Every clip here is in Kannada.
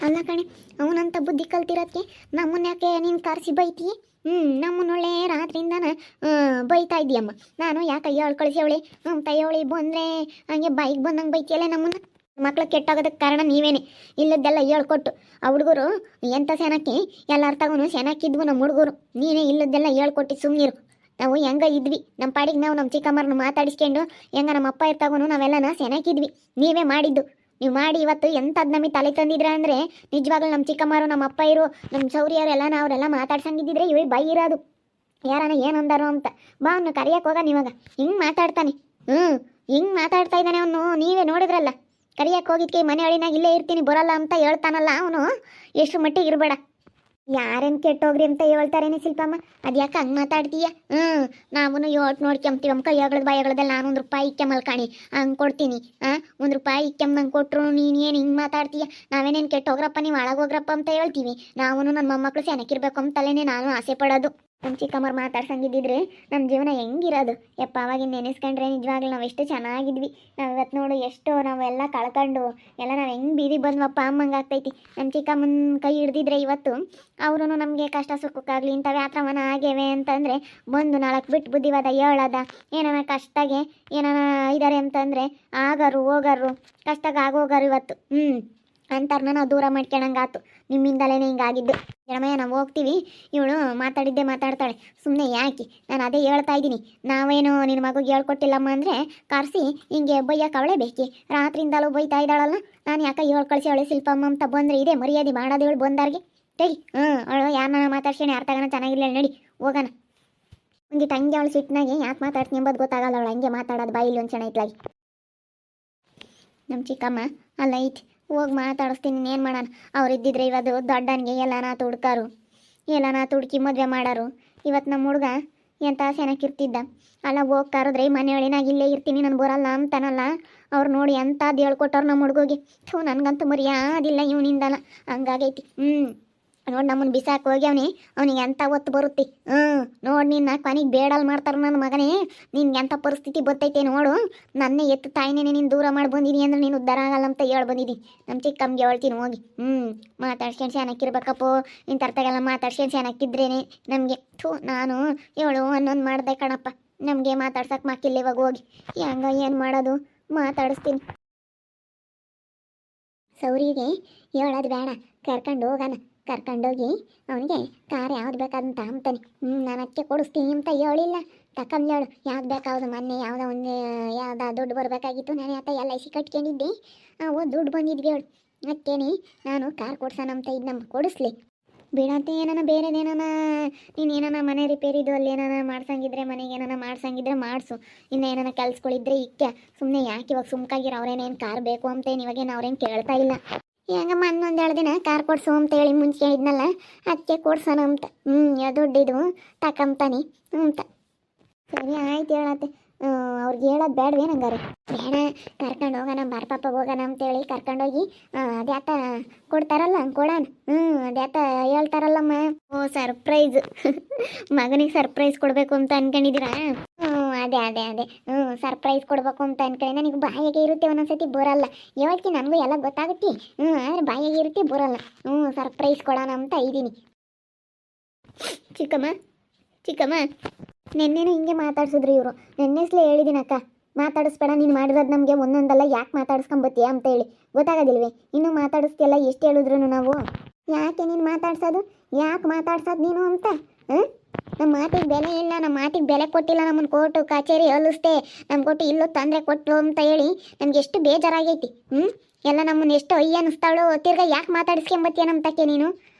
ಅಲ್ಲ ಕಣೆ, ಅವನಂತ ಬುದ್ಧಿ ಕಲ್ತಿರೋದಕ್ಕೆ ನಮ್ಮನ್ನ ಯಾಕೆ ನೀನು ಕರೆಸಿ ಬೈತೀಯ? ನಮ್ಮನ್ನೊಳ್ಳೆ ರಾತ್ರಿಯಿಂದನ ಬೈತಾ ಇದ್ದೀಯಮ್ಮ. ನಾನು ಯಾಕೆ ಅಯ್ಯ ಕಳಿಸ್ಯವಳೆ ತಯ್ಯವಳಿ ಬಂದರೆ ಹಂಗೆ ಬೈಕ್ ಬಂದಂಗೆ ಬೈತಿಯಲ್ಲ ನಮ್ಮನ್ನ. ಮಕ್ಳು ಕೆಟ್ಟಾಗೋದಕ್ಕೆ ಕಾರಣ ನೀವೇನೆ. ಇಲ್ಲದ್ದೆಲ್ಲ ಹೇಳ್ಕೊಟ್ಟು ಆ ಹುಡುಗರು ಎಂಥ ಸೆನಕ್ಕೆ ಎಲ್ಲರ ತಗೊಂಡು ಸೆನಕ್ಕಿದ್ವು ನಮ್ಮ ಹುಡುಗರು. ನೀನೇ ಇಲ್ಲದ್ದೆಲ್ಲ ಹೇಳ್ಕೊಟ್ಟು ಸುಮ್ಮನಿರು. ನಾವು ಹೆಂಗ ಇದ್ವಿ ನಮ್ಮ ಪಾಡಿಗೆ ನಾವು ನಮ್ಮ ಚಿಕ್ಕಮ್ಮರನ್ನ ಮಾತಾಡಿಸ್ಕೊಂಡು ಹೆಂಗ ನಮ್ಮ ಅಪ್ಪ ಇರ್ತಾಗೂ ನಾವೆಲ್ಲನ ಸೆನಕ್ಕಿದ್ವಿ. ನೀವೇ ಮಾಡಿದ್ದು. ನೀವು ಮಾಡಿ ಇವತ್ತು ಎಂಥದ್ದು ನಮಗೆ ತಲೆ ತಂದಿದ್ರ ಅಂದರೆ ನಿಜವಾಗ್ಲೂ ನಮ್ಮ ಚಿಕ್ಕಮ್ಮರು ನಮ್ಮ ಅಪ್ಪ ಇರು ನಮ್ಮ ಸೌರಿಯರು ಎಲ್ಲ ಅವರೆಲ್ಲ ಮಾತಾಡ್ಸಂಗಿದ್ದಿದ್ರೆ ಇವ್ರಿಗೆ ಬೈ ಇರೋದು. ಯಾರನ ಏನಂದಾರೋ ಅಂತ ಬಾ ಅವನು ಕರಿಯಕ್ಕೆ ಹೋಗ. ನೀವಾಗ ಹಿಂಗೆ ಮಾತಾಡ್ತಾನೆ. ಹಿಂಗೆ ಮಾತಾಡ್ತಾ ಇದ್ದಾನೆ ಅವನು. ನೀವೇ ನೋಡಿದ್ರಲ್ಲ, ಕರಿಯಕ್ಕೆ ಹೋಗಿದ್ಕೆ ಮನೆ ಒಳಿನಾಗ ಇಲ್ಲೇ ಇರ್ತೀನಿ ಬರೋಲ್ಲ ಅಂತ ಹೇಳ್ತಾನಲ್ಲ ಅವನು. ಎಷ್ಟು ಮಟ್ಟಿಗೆ ಇರಬೇಡ. ಯಾರೇನು ಕೆಟ್ಟೋಗ್ರಿ ಅಂತ ಹೇಳ್ತಾರೇನೆ ಶಿಲ್ಪಮ್ಮ. ಅದ್ಯಾಕೆ ಹಂಗೆ ಮಾತಾಡ್ತೀಯ? ನಾವು ನೋಡ್ಕೊಂತೀವಮ್ಮ. ಕೈಯಾಗಳದ್ದು ಬಾಯಿಗಳದೆಲ್ಲ ನಾನು ₹1 ಇಕ್ಕೆ ಮಲ್ಕಾಣಿ ಹಂಗೆ ಕೊಡ್ತೀನಿ. ₹1 ಇಕ್ಕೆ ನಂಗೆ ಕೊಟ್ಟರು ನೀನೇನು ಹಿಂಗೆ ಮಾತಾಡ್ತೀಯ? ನಾವೇನೇನು ಕೆಟ್ಟೋಗ್ರಪ್ಪ, ನೀವು ಹಾಳಾಗೋಗ್ರಪ್ಪ ಅಂತ ಹೇಳ್ತೀವಿ. ನಾವು ನನ್ನ ಮೊಮ್ಮಕ್ಕಳು ಚೆನ್ನಾಗಿರ್ಬೇಕು ಅಂತಲೇ ನಾನು ಆಸೆ ಪಡೋದು. ನಮ್ಮ ಚಿಕ್ಕಮ್ಮರು ಮಾತಾಡ್ಸಂಗಿದ್ದಿದ್ರೆ ನಮ್ಮ ಜೀವನ ಹೆಂಗಿರೋದು ಯಪ್ಪ. ಅವಾಗಿನ ನೆನೆಸ್ಕೊಂಡ್ರೆ ನಿಜವಾಗ್ಲೂ ನಾವು ಎಷ್ಟು ಚೆನ್ನಾಗಿದ್ವಿ. ನಾವು ಇವತ್ತು ನೋಡು ಎಷ್ಟು ನಾವೆಲ್ಲ ಕಳ್ಕೊಂಡು ಎಲ್ಲ ನಾವು ಹೆಂಗೆ ಬೀದಿ ಬಂದ್ವಪ್ಪ ಅಮ್ಮಂಗೆ ಆಗ್ತೈತಿ. ನಮ್ಮ ಚಿಕ್ಕಮ್ಮನ ಕೈ ಹಿಡ್ದಿದ್ರೆ ಇವತ್ತು ಅವರು ನಮಗೆ ಕಷ್ಟ ಸುಖಕ್ಕಾಗಲಿ ಇಂಥವು ಯಾತ್ರವನ ಆಗ್ಯವೆ ಅಂತಂದರೆ ಬಂದು 4 ಬಿಟ್ಟು ಬುದ್ಧಿವಾದ ಹೇಳೋದ. ಏನಾನ ಕಷ್ಟಗೆ ಏನಾನ ಇದ್ದಾರೆ ಅಂತಂದರೆ ಆಗಾರು ಹೋಗಾರು ಕಷ್ಟಕ್ಕೆ ಆಗೋಗಾರು ಇವತ್ತು ಅಂತಾರನ್ನ ನಾವು ದೂರ ಮಾಡ್ಕೊಳಂಗಾತು. ನಿಮ್ಮಿಂದಲೇ ಹಿಂಗಾಗಿದ್ದು. ಜನಮಯ್ಯ ನಾವು ಹೋಗ್ತೀವಿ, ಇವಳು ಮಾತಾಡಿದ್ದೆ ಮಾತಾಡ್ತಾಳೆ. ಸುಮ್ಮನೆ ಯಾಕೆ? ನಾನು ಅದೇ ಹೇಳ್ತಾ ಇದ್ದೀನಿ. ನಾವೇನು ನಿನ್ನ ಮಗುಗೆ ಹೇಳ್ಕೊಟ್ಟಿಲ್ಲಮ್ಮ ಅಂದರೆ ಕರೆಸಿ ಹಿಂಗೆ ಬೈಯಕ್ಕೆ ಅವಳೇ ಬೇಕಿ. ರಾತ್ರಿಯಿಂದಲೂ ಬೈತಾ ಇದ್ದಾಳಲ್ಲ. ನಾನು ಯಾಕೆ ಕಳಿಸಿ ಅವಳೆ ಶಿಲ್ಪಮ್ಮ ಅಂತ ಬಂದರೆ ಇದೇ ಮರ್ಯಾದೆ ಮಾಡೋದು ಇವಳು ಬಂದಾರ್ಗೆ. ತೆಗಿ ಅವಳು ಯಾರನ್ನ ಮಾತಾಡ್ಸೋಣ ಯಾರ ತಗೋಣ ಚೆನ್ನಾಗಿರ್ಲಿಲ್ಲ. ನಡಿ ಹೋಗೋಣ. ಒಂದಿಟ್ಟು ಹಂಗೆ ಅವಳು ಸಿಟ್ಟಿನಾಗೆ ಯಾಕೆ ಮಾತಾಡ್ತೀನಿ ಎಂಬುದು ಗೊತ್ತಾಗಲ್ಲ. ಅವಳು ಹಂಗೆ ಮಾತಾಡೋದು ಬಾಯಿಲಿ ಒಂದು ಚೆನ್ನ ಇತ್ಲಾಗಿ. ನಮ್ಮ ಚಿಕ್ಕಮ್ಮ ಅಲ್ಲ ಐತಿ, ಹೋಗಿ ಮಾತಾಡಿಸ್ತೀನಿ. ಇನ್ನೇನು ಮಾಡೋಣ? ಅವ್ರು ಇದ್ದಿದ್ರೆ ಇವತ್ತು ದೊಡ್ಡನಿಗೆ ಎಲ್ಲನ ತುಡ್ಕಾರು, ಎಲ್ಲನ ತುಡ್ಕಿ ಮದುವೆ ಮಾಡಾರು. ಇವತ್ತು ನಮ್ಮ ಹುಡುಗ ಎಂಥ ಚೆನ್ನಾಗಿರ್ತಿದ್ದ. ಅಲ್ಲ ಹೋಗಿ ಕರೆದ್ರೆ ಮನೆಯೊಳಿನಾಗ ಇಲ್ಲೇ ಇರ್ತೀನಿ ನಾನು ಬರಲ್ಲ ಅಂತಾನಲ್ಲ. ಅವ್ರು ನೋಡಿ ಎಂಥದ್ದು ಹೇಳ್ಕೊಟ್ಟವ್ರು ನಮ್ಮ ಹುಡುಗಿಗೆ. ನನಗಂತೂ ಮರ್ಯಾದಿಲ್ಲ ಇವನಿಂದಲ್ಲ. ಹಂಗಾಗೈತಿ. ನೋಡಿ ನಮ್ಮನ್ನು ಬಿಸಾಕಿ ಹೋಗ್ಯವನಿ. ಅವನಿಗೆ ಎಂಥ ಒತ್ತು ಬರುತ್ತೆ. ನೋಡಿ ನಿನ್ನ ಕೊನೆಗೆ ಬೇಡಲ್ಲಿ ಮಾಡ್ತಾರೆ. ನನ್ನ ಮಗನೇ ನಿನ್ಗೆ ಎಂಥ ಪರಿಸ್ಥಿತಿ ಬರ್ತೈತೆ ನೋಡು. ನನ್ನೇ ಎತ್ತು ತಾಯಿನೇ ನೀನು ದೂರ ಮಾಡಿ ಬಂದಿದ್ದೀನಿ ಅಂದ್ರೆ ನೀನು ಉದ್ಧಾರ ಆಗಲ್ಲ ಅಂತ ಹೇಳಿ ಬಂದಿದ್ದೀನಿ. ನಮ್ಮ ಚಿಕ್ಕಮ್ಮಗೆ ಹೇಳ್ತೀನಿ ಹೋಗಿ. ಮಾತಾಡ್ಸ್ಕೊಂಡು ಚೆನ್ನಾಗಿರ್ಬೇಕಪ್ಪೋ. ಇಂಥರ್ತಾಗೆಲ್ಲ ಮಾತಾಡ್ಸ್ಕೊಂಡು ಚೆನ್ನಾಗಿದ್ರೇನೆ ನಮಗೆ. ನಾನು ಹೇಳು ಅನ್ನೊಂದು ಮಾಡಿದೆ ಕಣಪ್ಪ. ನಮಗೆ ಮಾತಾಡ್ಸಕ್ಕೆ ಮಾಕಿಲ್ಲ ಇವಾಗ. ಹೋಗಿ ಹೆಂಗ ಏನು ಮಾಡೋದು? ಮಾತಾಡಿಸ್ತೀನಿ. ಸೌರಿಗೆ ಹೇಳೋದು ಬೇಡ, ಕರ್ಕೊಂಡು ಹೋಗೋಣ. ಕರ್ಕೊಂಡೋಗಿ ಅವನಿಗೆ ಕಾರ್ ಯಾವ್ದು ಬೇಕಾದಂತ ಅಂತಾನೆ. ನಾನು ಅದಕ್ಕೆ ಕೊಡಿಸ್ತೀನಿ ಅಂತ ಹೇಳಿಲ್ಲ. ತಕೊಂಡ್ಲೇಳು ಯಾವ್ದು ಬೇಕಾದ್ರು. ಮೊನ್ನೆ ಯಾವುದೋ ಒಂದು ಯಾವ್ದು ದುಡ್ಡು ಬರಬೇಕಾಗಿತ್ತು. ನಾನು LIC ಕಟ್ಕೊಂಡಿದ್ದೆ. ದುಡ್ಡು ಬಂದಿದ್ವಿ ಹೇಳು. ಅದಕ್ಕೇನೆ ನಾನು ಕಾರ್ ಕೊಡ್ಸೋಣ ಅಂತ ಇದ್ನಮ್ಮ. ಕೊಡಿಸ್ಲಿ ಬಿಡಂತೆ. ಏನಾನ ಬೇರೆದೇನಾನ ನೀನು ಏನಾನ ಮನೆ ರಿಪೇರಿದು ಅಲ್ಲಿ ಏನಾನ ಮಾಡ್ಸಂಗಿದ್ರೆ ಮನೆಗೆ ಏನಾನ ಮಾಡ್ಸಂಗಿದ್ರೆ ಮಾಡಿಸು. ಇನ್ನು ಏನಾನ ಕೆಲ್ಸಗಳಿದ್ರೆ ಇಕ್ಕ. ಸುಮ್ಮನೆ ಯಾಕೆ ಇವಾಗ ಸುಮ್ಕಾಗಿರೋ ಅವ್ರೇನೇನು ಕಾರ್ ಬೇಕು ಅಂತೇನು ಇವಾಗೇನು ಅವ್ರೇನು ಕೇಳ್ತಾ ಇಲ್ಲ. ಹೆಂಗಮ್ಮ ಇನ್ನೊಂದು ದಿನ ಕಾರ್ ಕೊಡ್ಸು ಅಂತೇಳಿ ಮುಂಚೆ ಹೇಳಿದ್ನಲ್ಲ, ಅದಕ್ಕೆ ಕೊಡ್ಸೋಣ ಅಂತ. ದುಡ್ಡಿದು ತಕೊಂತಾನೆ ಅಂತ. ಸರಿ ಆಯ್ತು ಹೇಳತ್ತೆ. ಅವ್ರಿಗೆ ಹೇಳೋದು ಬೇಡವೇ ನಂಗಾರೆ? ಬೇಡ, ಕರ್ಕೊಂಡು ಹೋಗೋಣ ಬಾರ್ಪಾಪ ಹೋಗೋಣ ಅಂತೇಳಿ ಕರ್ಕೊಂಡೋಗಿ ಅದ್ಯಾತ ಕೊಡ್ತಾರಲ್ಲ ಹಂಗೆ ಕೊಡೋಣ. ಅದ್ಯಾತ ಹೇಳ್ತಾರಲ್ಲಮ್ಮ, ಸರ್ಪ್ರೈಸ್. ಮಗನಿಗೆ ಸರ್ಪ್ರೈಸ್ ಕೊಡಬೇಕು ಅಂತ ಅನ್ಕೊಂಡಿದ್ದೀರಾ? ಅದೇ ಸರ್ಪ್ರೈಸ್ ಕೊಡ್ಬೇಕು ಅಂತ ಅನ್ಕೊಂಡೆ. ನನಗೆ ಬಾಯಿಗೆ ಇರುತ್ತೆ ಒಂದೊಂದ್ಸತಿ ಬರಲ್ಲ. ಹೇಳ್ತೀನಿ, ನನಗೂ ಎಲ್ಲ ಗೊತ್ತಾಗುತ್ತೆ. ಆದರೆ ಬಾಯಿಗೆ ಇರುತ್ತೆ ಬರಲ್ಲ. ಸರ್ಪ್ರೈಸ್ ಕೊಡೋಣ ಅಂತ ಇದ್ದೀನಿ. ಚಿಕ್ಕಮ್ಮ ನೆನ್ನೆನೂ ಹಿಂಗೆ ಮಾತಾಡ್ಸಿದ್ರು ಇವರು. ನೆನ್ನೆಸ್ಲೇ ಹೇಳಿದ್ದೀನಕ್ಕ, ಮಾತಾಡಿಸ್ಬೇಡ ನೀನು ಮಾಡಿರೋದು ನಮಗೆ ಒಂದೊಂದಲ್ಲ ಯಾಕೆ ಮಾತಾಡಿಸ್ಕೊಂಬತ್ತೀಯ ಅಂತ ಹೇಳಿ. ಗೊತ್ತಾಗೋದಿಲ್ವೇ? ಇನ್ನೂ ಮಾತಾಡಿಸ್ತಿಯಲ್ಲ. ಎಷ್ಟು ಹೇಳಿದ್ರು ನಾವು. ಯಾಕೆ ನೀನು ಮಾತಾಡ್ಸೋದು? ಯಾಕೆ ಮಾತಾಡ್ಸೋದು ನೀನು ಅಂತ? ನಮ್ಮ ಮಾತಿಗೆ ಬೆಲೆ ಇಲ್ಲ, ನಮ್ಮ ಮಾತಿಗೆ ಬೆಲೆ ಕೊಟ್ಟಿಲ್ಲ. ನಮ್ಮನ್ನು ಕೋರ್ಟು ಕಚೇರಿ ಅಲಿಸ್ತೆ, ನಮ್ಮ ಕೊಟ್ಟು ಇಲ್ಲೂ ತೊಂದರೆ ಕೊಟ್ಟು ಅಂತ ಹೇಳಿ ನಮ್ಗೆ ಎಷ್ಟು ಬೇಜಾರಾಗೈತಿ. ಎಲ್ಲ ನಮ್ಮನ್ನು ಎಷ್ಟು ಅನ್ನಿಸ್ತಾಳು. ತಿರ್ಗಾ ಯಾಕೆ ಮಾತಾಡಿಸ್ಕೊಂಬತ್ತೀಯ ನಮ್ಮ ತಕ್ಕೆ ನೀನು?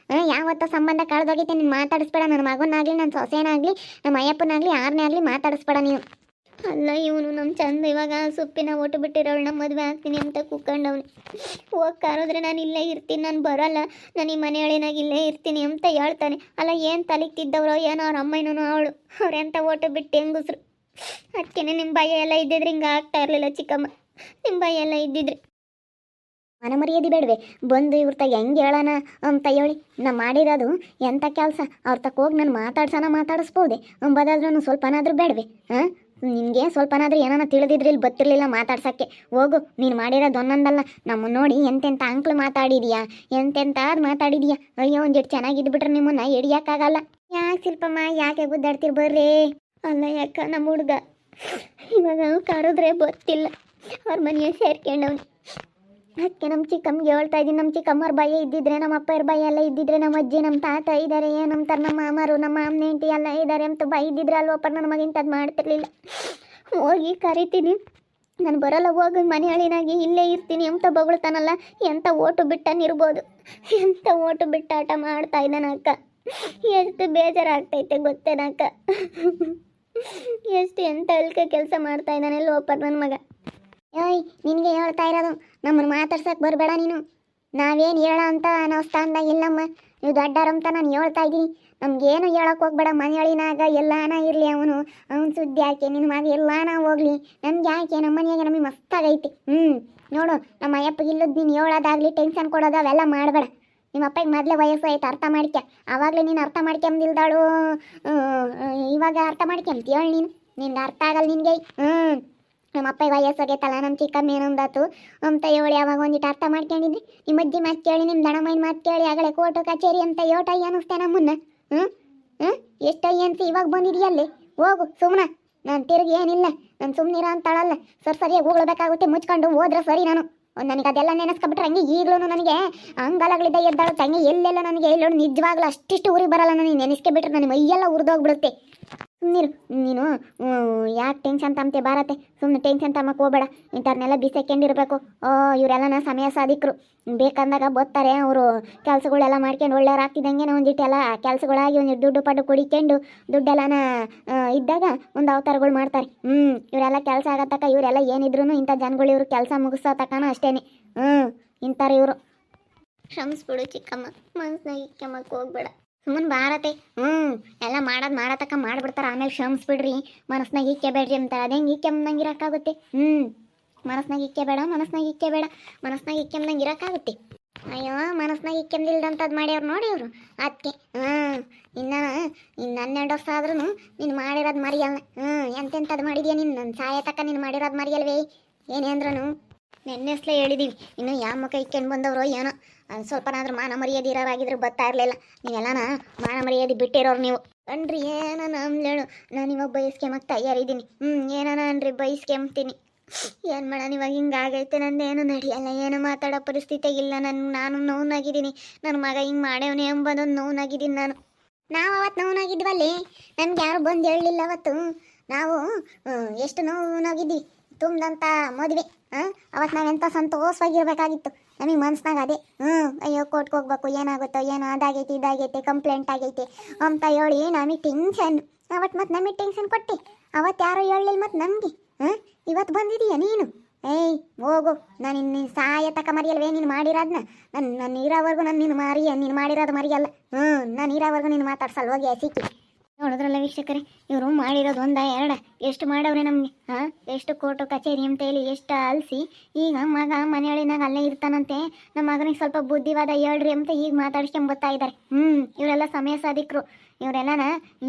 ಯಾವತ್ತೋ ಸಂಬಂಧ ಕಳೆದೋಗೈತೆ. ನೀನು ಮಾತಾಡಿಸ್ಬೇಡ. ನನ್ನ ಮಗನಾಗಲಿ ನನ್ನ ಸೊಸೆನಾಗಲಿ ನಮ್ಮ ಅಯ್ಯಪ್ಪನಾಗಲಿ ಯಾರನ್ನೇ ಆಗಲಿ ಮಾತಾಡಿಸ್ಬೇಡ ನೀನು. ಅಲ್ಲ ಇವನು ನಮ್ಮ ಚಂದ ಇವಾಗ ಸೊಪ್ಪಿನ ಒಟ್ಟು ಬಿಟ್ಟಿರೋಳು ನಮ್ಮ ಮದುವೆ ಆಗ್ತೀನಿ ಅಂತ ಕೂತ್ಕೊಂಡವನು. ಹೋಗಿ ಕರೆದ್ರೆ ನಾನು ಇಲ್ಲೇ ಇರ್ತೀನಿ, ನಾನು ಬರೋಲ್ಲ, ನಾನು ಈ ಮನೆಯೊಳನಾಗ ಇಲ್ಲೇ ಇರ್ತೀನಿ ಅಂತ ಹೇಳ್ತಾನೆ. ಅಲ್ಲ ಏನು ತಲೆಗ್ತಿದ್ದವ್ರೋ ಏನೋ ಅವ್ರ ಅಮ್ಮನೂ ಅವಳು ಅವ್ರೆಂಥ ಓಟು ಬಿಟ್ಟು ಹೆಂಗಸ್ರು. ಅದಕ್ಕೆ ನಿಮ್ಮ ಭಯ ಎಲ್ಲ ಇದ್ದಿದ್ರೆ ಹಿಂಗೆ ಆಗ್ತಾ ಇರಲಿಲ್ಲ ಚಿಕ್ಕಮ್ಮ. ನಿಮ್ಮ ಭಯ ಎಲ್ಲ ಇದ್ದಿದ್ರೆ ಮನ ಮರ್ಯಾದೆ ಬೇಡವೆ? ಬಂದು ಇವ್ರ ತಾಗ ಹೆಂಗೆ ಹೇಳೋಣ ಅಂತ ಹೇಳಿ ನಾ ಮಾಡಿರೋದು ಎಂಥ ಕೆಲಸ. ಅವ್ರ ತಕ್ಕ ಹೋಗಿ ನಾನು ಮಾತಾಡ್ಸೋಣ ಮಾತಾಡಿಸ್ಬೋದೆ. ಬದಾದ್ರೂ ಸ್ವಲ್ಪನಾದ್ರೂ ಬೇಡವೆ? ನಿನಗೆ ಸ್ವಲ್ಪನಾದ್ರೂ ಏನಾನ ತಿಳಿದಿದ್ರೆ ಇಲ್ಲಿ ಬತ್ತಿರಲಿಲ್ಲ ಮಾತಾಡ್ಸೋಕ್ಕೆ. ಹೋಗು, ನೀನು ಮಾಡಿರೋದು ಒಂದೊಂದಲ್ಲ. ನಮ್ಮನ್ನು ನೋಡಿ ಎಂತೆಂಥ ಅಂಕ್ಳು ಮಾತಾಡಿದೀಯಾ, ಎಂತೆಂಥದ್ದು ಮಾತಾಡಿದೀಯಾ. ಅಯ್ಯೋ ಒಂದಿಟ್ಟು ಚೆನ್ನಾಗಿದ್ಬಿಟ್ರೆ ನಿಮ್ಮನ್ನ ಹಿಡಿಯೋಕ್ಕಾಗಲ್ಲ. ಯಾಕೆ ಶಿಲ್ಪಮ್ಮ, ಯಾಕೆ ಗುದ್ದಾಡ್ತಿರ್ ಬರ್ರಿ. ಅಲ್ಲ ಯಾಕ ನಮ್ಮ ಹುಡುಗ ಇವಾಗ ಕರೆದ್ರೆ ಗೊತ್ತಿಲ್ಲ, ಅವ್ರ ಮನೆಯ ಸೇರ್ಕೊಂಡವ್ನು. ಅದಕ್ಕೆ ನಮ್ಮ ಚಿಕ್ಕಮ್ಮಗೆ ಹೇಳ್ತಾ ಇದ್ದೀನಿ, ನಮ್ಮ ಚಿಕ್ಕಮ್ಮವ್ರ ಭಯ ಇದ್ದಿದ್ರೆ, ನಮ್ಮ ಅಪ್ಪವ್ರ ಭಯ ಎಲ್ಲ ಇದ್ದಿದ್ರೆ, ನಮ್ಮ ಅಜ್ಜಿ ನಮ್ಮ ತಾತ ಇದ್ದಾರೆ, ಏನಂತಾರೆ ನಮ್ಮ ಮಾಮರು ನಮ್ಮ ಅಮ್ಮನ ಹೆಂಡತಿ ಎಲ್ಲ ಇದ್ದಾರೆ ಅಂತ ಭಯ ಇದ್ದಿದ್ರೆ ಅಲ್ವಪ್ಪ ನನ್ನ ಮಗಿಂತದ್ದು ಮಾಡ್ತಿರ್ಲಿಲ್ಲ. ಹೋಗಿ ಕರಿತೀನಿ, ನಾನು ಬರಲ್ಲ, ಹೋಗಿ ಮನೆ ಹಳಿನಾಗಿ ಇಲ್ಲೇ ಇರ್ತೀನಿ ಅಂತ ಬೊಗಳ್ತಾನಲ್ಲ. ಎಂಥ ಓಟು ಬಿಟ್ಟನಿರ್ಬೋದು, ಎಂಥ ಓಟು ಬಿಟ್ಟಾಟ ಮಾಡ್ತಾ ಇದ್ದಾನಕ್ಕ. ಎಷ್ಟು ಬೇಜಾರಾಗ್ತೈತೆ ಗೊತ್ತೇನಕ್ಕ. ಎಷ್ಟು ಎಂಥ ಅಲ್ಕ ಕೆಲಸ ಮಾಡ್ತಾ ಇದ್ದಾನೆ ಲೋಪರ್ ನನ್ನ ಮಗ. ಏಯ್, ನಿನಗೆ ಹೇಳ್ತಾ ಇರೋದು, ನಮ್ಮನ್ನು ಮಾತಾಡ್ಸಕ್ಕೆ ಬರಬೇಡ ನೀನು. ನಾವೇನು ಹೇಳ ಅಂತ ನಾವು ಸ್ಥಾನದಾಗ ಇಲ್ಲಮ್ಮ, ನೀವು ದೊಡ್ಡರಂತ ನಾನು ಹೇಳ್ತಾ ಇದ್ದೀನಿ. ನಮಗೇನು ಹೇಳಕ್ಕೆ ಹೋಗ್ಬೇಡ. ಮನೆಯೊಳಿನಾಗ ಎಲ್ಲಾನ ಇರಲಿ, ಅವನು ಸುದ್ದಿ ಯಾಕೆ, ನಿನ್ನ ಮಗ ಎಲ್ಲಾನ ಹೋಗ್ಲಿ, ನಮ್ಗೆ ಯಾಕೆ, ನಮ್ಮ ಮನೆಯಾಗೆ ನಮಗೆ ಮಸ್ತಾಗೈತಿ. ನೋಡು, ನಮ್ಮ ಅಯ್ಯಪ್ಪಗೆ ಇಲ್ಲದ ನೀನು ಹೇಳೋದಾಗಲಿ ಟೆನ್ಷನ್ ಕೊಡೋದು ಅವೆಲ್ಲ ಮಾಡಬೇಡ. ನಿಮ್ಮ ಅಪ್ಪಗೆ ಮೊದಲೇ ವಯಸ್ಸು ಆಯ್ತು, ಅರ್ಥ ಮಾಡ್ಕ್ಯ. ಆವಾಗಲೇ ನೀನು ಅರ್ಥ ಮಾಡ್ಕೊಂಬಿಲ್ದಾಳು, ಇವಾಗ ಅರ್ಥ ಮಾಡ್ಕೊಂಬ ಹೇಳಿ ನೀನು. ನಿನ್ಗೆ ಅರ್ಥ ಆಗಲ್ಲ ನಿನಗೆ. ನಮ್ಮ ಅಪ್ಪಗೆ ವಯಸ್ಸಾಗೈತಲ್ಲ, ನಮ್ಮ ಚಿಕ್ಕಮ್ಮ ಏನೊಂದಾತು ಅಂತ ಹೇಳಿ ಅವಾಗ ಒಂದಿಟ್ಟು ಅರ್ಥ ಮಾಡ್ಕೊಂಡಿದ್ರಿ. ನಿಮ್ಮ ಅಜ್ಜಿ ಮಾತು ಕೇಳಿ, ನಿಮ್ಮ ದಣಮೈನ ಮಾತು ಕೇಳಿ ಆಗಲೇ ಕೋರ್ಟು ಕಚೇರಿ ಅಂತ ಯೋಟಯ್ಯ ಅನ್ನಿಸ್ತೆ ನಮ್ಮನ್ನ. ಎಷ್ಟಯ್ಯ ಅಂತ ಇವಾಗ ಬಂದಿದೆಯಲ್ಲಿ. ಹೋಗು ಸುಮ್ಮನೆ, ನಾನು ತಿರುಗಿ ಏನಿಲ್ಲ, ನಾನು ಸುಮ್ಮನಿರ ಅಂತಾಳಲ್ಲ. ಸರಿಯಾಗಿ ಹೋಗ್ಬೇಕಾಗುತ್ತೆ, ಮುಚ್ಕೊಂಡು ಹೋದ್ರೆ ಸರಿ. ನನಗೆ ಅದೆಲ್ಲ ನೆನೆಸ್ಕೊಬಿಟ್ರೆ ಹಂಗೆ ಈಗಲೂ ನನಗೆ ಅಂಗಲಗಳಿದ್ದ ಎದ್ದಾಳು ತಂಗೆ ಎಲ್ಲೆಲ್ಲ ನನಗೆ ಎಲ್ಲೋಡು ನಿಜವಾಗ್ಲೂ ಅಷ್ಟಿಷ್ಟು ಊರಿಗೆ ಬರಲ್ಲ. ನನಗೆ ನೆನೆಸ್ಕೆ ಬಿಟ್ರೆ ನನ್ನ ಮೈಯೆಲ್ಲ ಉರಿದೋಗ್ಬಿಡುತ್ತೆ. ಸುಮ್ಮನಿರು ನೀನು, ಯಾಕೆ ಟೆನ್ಷನ್ ತಮ್ಮತೆ ಭಾರತೆ. ಸುಮ್ಮನೆ ಟೆನ್ಷನ್ ತಮ್ಮಕ್ಕೆ ಹೋಗಬೇಡ. ಇಂಥವ್ರನ್ನೆಲ್ಲ ಬಿಸಾಕೊಂಡಿರ್ಬೇಕು. ಇವರೆಲ್ಲ ಸಮಯ ಸಾಧಿಕರು, ಬೇಕಂದಾಗ ಬರ್ತಾರೆ. ಅವರು ಕೆಲಸಗಳೆಲ್ಲ ಮಾಡ್ಕೊಂಡು ಒಳ್ಳೆಯವ್ರಾಗ್ತಿದ್ದಂಗೆ ಒಂದಿಟ್ಟೆಲ್ಲ ಕೆಲಸಗಳಾಗಿ ಒಂದಿಟ್ಟು ದುಡ್ಡು ಪಡ್ಡು ಕುಡಿಕೊಂಡು ದುಡ್ಡೆಲ್ಲನ ಇದ್ದಾಗ ಒಂದು ಅವತಾರಗಳು ಮಾಡ್ತಾರೆ. ಇವರೆಲ್ಲ ಕೆಲಸ ಆಗತ್ತಕ್ಕ. ಇವರೆಲ್ಲ ಏನಿದ್ರು ಇಂಥ ಜನಗಳು ಇವರು ಕೆಲಸ ಮುಗಿಸೋ ತಕ್ಕನ ಅಷ್ಟೇ. ಇಂಥವ್ರು ಇವರು. ಶ್ರಮಿಸ್ಬಿಡು ಚಿಕ್ಕಮ್ಮ, ಮನಸ್ನಾಗ ಇಕ್ಕಮ್ಮಕ್ಕೆ ಹೋಗ್ಬೇಡ. ಸುಮ್ಮನೆ ಭಾರತೆ. ಎಲ್ಲ ಮಾಡತಕ್ಕ ಮಾಡಿಬಿಡ್ತಾರೆ. ಆಮೇಲೆ ಶ್ರಮಿಸ್ಬಿಡ್ರಿ, ಮನಸ್ನಾಗ ಇಕ್ಕೆ ಬೇಡ್ರಿ ಅಂತಾರೆ. ಅದೇ ಹಿಂಗೆ ಇಕ್ಕೆಮ್ದಂಗೆ ಇರೋಕ್ಕಾಗುತ್ತೆ. ಮನಸ್ನಾಗ ಇಕ್ಕೆ ಬೇಡ, ಮನಸ್ನಾಗ ಇಕ್ಕೆ ಬೇಡ, ಮನಸ್ನಾಗ ಇಕ್ಕೆಮ್ದಂಗೆ ಇರೋಕ್ಕಾಗುತ್ತೆ. ಅಯ್ಯೋ, ಮನಸ್ನಾಗ ಇಕ್ಕೆಮ್ದಿಲ್ದಂಥದ್ದು ಮಾಡ್ಯವ್ರು ನೋಡಿ ಅವರು. ಅದಕ್ಕೆ ಇನ್ನು 12 ವರ್ಷ ಆದ್ರೂ ನೀನು ಮಾಡಿರೋದು ಮರಿಯಲ್ಲ. ಎಂತೆಂಥದ್ದು ಮಾಡಿದ್ಯಾ ನೀನು, ನನ್ನ ಸಾಯತಕ್ಕ ನೀನು ಮಾಡಿರೋದು ಮರಿಯಲ್ವೇ. ಏನೇ ಅಂದ್ರೂ ನೆನ್ನೆಸ್ಲೇ ಹೇಳಿದ್ದೀವಿ. ಇನ್ನು ಯಾವ ಮುಖ ಇಕ್ಕೊಂಡು ಬಂದವರು ಏನೋ. ಸ್ವಲ್ಪನಾದ್ರೂ ಮಾನ ಮರ್ಯಾದೆ ಇರೋರಾಗಿದ್ರೆ ಬರ್ತಾ ಇರಲಿಲ್ಲ. ನೀವೆಲ್ಲನ ಮಾನ ಮರ್ಯಾದೆ ಬಿಟ್ಟಿರೋರು ನೀವು. ಅನ್ರಿ ಏನಾನ ಹೇಳು, ನಾನು ಇವಾಗ ಬಯಸ್ಕೆಂಬಕ್ಕೆ ತಯಾರಿದ್ದೀನಿ. ಏನಾನ ಅನ್ರಿ ಬಯಸ್ಕೆಂಬ್ತೀನಿ. ಏನು ಮಾಡೋಣ, ಇವಾಗ ಹಿಂಗಾಗೈತೆ. ನಂದೇನು ನಡೆಯಲ್ಲ, ಏನು ಮಾತಾಡೋ ಪರಿಸ್ಥಿತಿ ಇಲ್ಲ. ನಾನು ನೋವಾಗಿದ್ದೀನಿ. ನನ್ನ ಮಗ ಹಿಂಗೆ ಮಾಡ್ಯವನೇ ಎಂಬುದೊಂದು ನೋವಾಗಿದ್ದೀನಿ ನಾನು. ನಾವು ಅವತ್ತು ನೋವಾಗಿದ್ವಲ್ಲಿ, ನಮ್ಗೆ ಯಾರು ಬಂದು ಹೇಳಲಿಲ್ಲ ಅವತ್ತು. ನಾವು ಎಷ್ಟು ನೋವಾಗಿದ್ವಿ. ತುಂಬ್ದಂಥ ಮದುವೆ. ಅವತ್ತು ನಾವೆಂಥ ಸಂತೋಷವಾಗಿರ್ಬೇಕಾಗಿತ್ತು. ನಮಗೆ ಮನ್ಸ್ನಾಗ ಅದೇ ಅಯ್ಯೋ ಕೋರ್ಟ್ಗೆ ಹೋಗ್ಬೇಕು, ಏನಾಗುತ್ತೋ ಏನೋ, ಅದಾಗೈತೆ ಇದಾಗೈತೆ, ಕಂಪ್ಲೇಂಟ್ ಆಗೈತೆ ಅಂತ ಹೇಳಿ ನಮಗೆ ಟೆನ್ಷನ್. ಅವತ್ತು ಮತ್ತು ನಮಗೆ ಟೆನ್ಷನ್ ಕೊಟ್ಟು ಅವತ್ತು ಯಾರೋ ಹೇಳಲಿಲ್ಲ ಮತ್ತು ನಮಗೆ. ಇವತ್ತು ಬಂದಿದೀಯ ನೀನು. ಏಯ್ ಹೋಗು, ನಾನು ನಿನ್ನ ಸಾಯತಕ್ಕ ಮರಿಯಲ್ವೇ. ನೀನು ಮಾಡಿರೋದನ್ನ ನಾನು ಇರೋವರೆಗೂ ನೀನು ಮಾಡಿರೋದು ಮರಿಯಲ್ಲ. ನಾನು ಇರೋವರೆಗೂ ನೀನು ಮಾತಾಡ್ಸಲ್ವ ಹೋಗಿ ಸಿಕ್ಕಿ. ನೋಡಿದ್ರಲ್ಲ ವೀಕ್ಷಕರೇ, ಇವರು ಮಾಡಿರೋದು ಒಂದ ಎರಡ ಎಷ್ಟು ಮಾಡವ್ರೆ ನಮಗೆ. ಎಷ್ಟು ಕೋರ್ಟು ಕಚೇರಿ ಅಂತ ಹೇಳಿ ಎಷ್ಟು ಅಲಿಸಿ ಈಗ ಮಗ ಮನೆಯೊಳಿನಾಗ ಅಲ್ಲೇ ಇರ್ತಾನಂತೆ. ನಮ್ಮ ಮಗನಿಗೆ ಸ್ವಲ್ಪ ಬುದ್ಧಿವಾದ ಹೇಳ್ರಿ ಅಂತ ಈಗ ಮಾತಾಡ್ಸ್ಕೊಂಬತ್ತಾ ಇದ್ದಾರೆ. ಇವರೆಲ್ಲ ಸಮಯ ಸಾಧಿಕರು. ಇವರೆಲ್ಲನ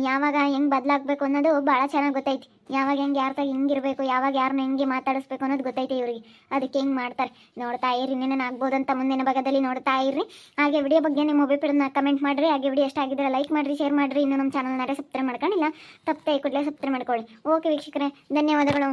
ಯಾವಾಗ ಹೆಂಗೆ ಬದಲಾಗಬೇಕು ಅನ್ನೋದು ಭಾಳ ಚೆನ್ನಾಗಿ ಗೊತ್ತೈತಿ. ಯಾವಾಗ ಹೆಂಗೆ ಯಾರ್ತಾಗ ಹಿಂಗಿರಬೇಕು, ಯಾವಾಗ ಯಾರನ್ನ ಹೆಂಗೆ ಮಾತಾಡಿಸ್ಬೇಕು ಅನ್ನೋದು ಗೊತ್ತೈತೆ ಇವರಿಗೆ. ಅದಕ್ಕೆ ಹೆಂಗೆ ಮಾಡ್ತಾರೆ ನೋಡ್ತಾ ಇರ್ರಿ. ಇನ್ನೇನು ಆಗ್ಬೋದಂತ ಮುಂದಿನ ಭಾಗದಲ್ಲಿ ನೋಡ್ತಾ ಇರ್ರಿ. ಹಾಗೆ ವಿಡಿಯೋ ಬಗ್ಗೆ ನಿಮ್ಮ ಅಭಿಪ್ರಾಯನ ಕಮೆಂಟ್ ಮಾಡಿರಿ. ಹಾಗೆ ವಿಡಿಯೋ ಇಷ್ಟ ಆಗಿದ್ರೆ ಲೈಕ್ ಮಾಡಿರಿ, ಶೇರ್ ಮಾಡಿರಿ. ಇನ್ನು ನಮ್ಮ ಚಾನಲ್ನಾರೆ ಸಬ್ಸ್ಕ್ರೈಬ್ ಮಾಡ್ಕೊಂಡಿಲ್ಲ ತಪ್ಪದೆ ಕೂಡಲೇ ಸಬ್ಸ್ಕ್ರೈಬ್ ಮಾಡ್ಕೊಳ್ಳಿ. ಓಕೆ ವೀಕ್ಷಕರೇ, ಧನ್ಯವಾದಗಳು.